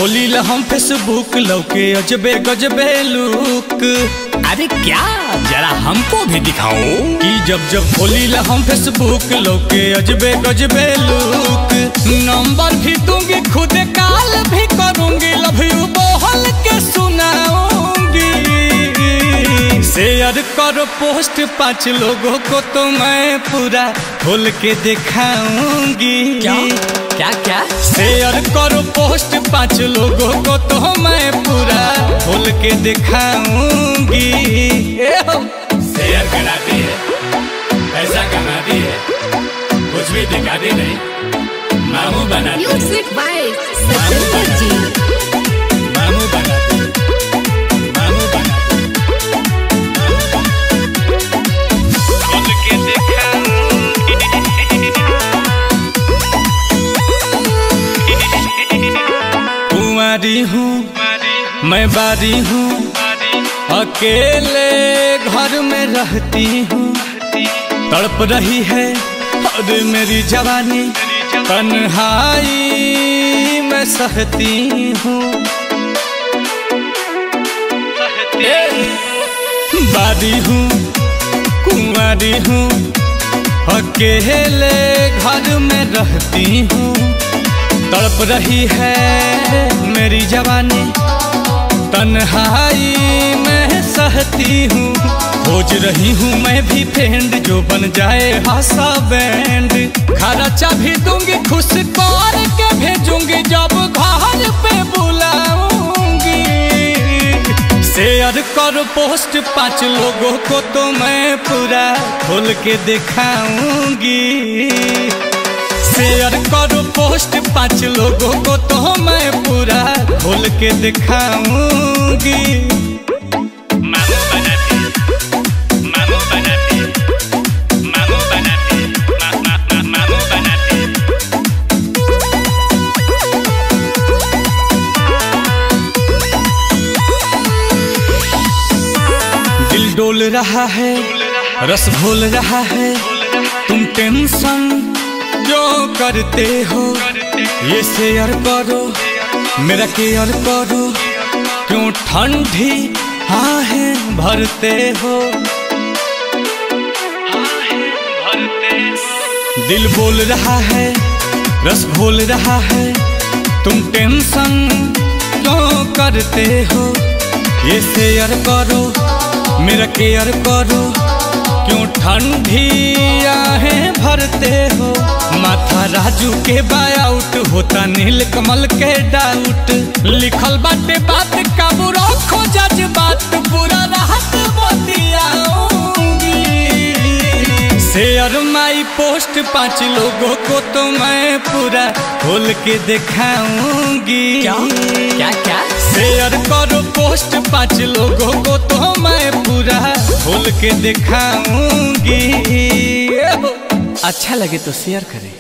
खोली ला हम फेसबुक लौके अजबे गजबे लुक। अरे क्या जरा हमको भी दिखाओ कि जब खोली ला हम फेसबुक लौके अजबे गजबे लुक। नंबर भी दूंगी खुद कॉल भी करूंगी, लव यू बोल के सुनाऊंगी। शेयर करो पोस्ट 5 लोगों को तो मैं पूरा खोल के दिखाऊंगी। क्या क्या क्या? शेयर करो पोस्ट 5 लोगों को तो मैं पूरा खोल के दिखाऊंगी। शेयर कराती है, पैसा कमाती है, कुछ भी दिखाती नहीं, मामू बनाती है। म्यूजिक बाय सतेंद्र जी। मामू बनाती है, मामू बनाती है, खोल के दिखाऊंगी। कुंवारी हूँ मैं बारी हूँ, अकेले घर में रहती हूँ। तड़प रही है और मेरी जवानी, तन्हाई मैं सहती हूँ। बारी हूँ कुंवारी हूँ, अकेले घर में रहती हूँ। तड़प रही है मेरी जवानी, तन्हाई मैं सहती हूँ। खोज रही हूँ मैं भी फ्रेंड जो बन जाए हासा बैंड। खर्चा भी दूंगी खुश कर के भेजूंगी जब घर पे बुलाऊंगी। शेयर कर पोस्ट 5 लोगों को तो मैं पूरा खोल के दिखाऊंगी। शेयर करो पोस्ट 5 लोगों को तो मैं पूरा खोल के दिखाऊंगी। मामू बनाती है, मामू बनाती है, मामू बनाती है, मामू बनाती है। दिल डोल रहा है, रस घोल रहा है, तुम टेंशन जो करते हो ये शेयर करो, मेरा केयर करो। क्यों ठंडी आहें भरते हो, दिल बोल रहा है, रस घोल रहा है, तुम टेंशन क्यों करते हो ये शेयर करो, मेरा केयर करो। क्यों ठंडी आहें भरते हो, माथा राजू के बायाउट होता नील कमल के डाउट। लिखल बाटे बात काबू रखो जज्बात, पूरा राहत बतियाऊंगी। शेयर माई पोस्ट 5 लोगों को तो मैं पूरा खोल के दिखाऊंगी। क्या क्या क्या? शेयर करो पोस्ट 5 लोगों को तो मैं पूरा खोल के दिखाऊंगी। अच्छा लगे तो शेयर करें।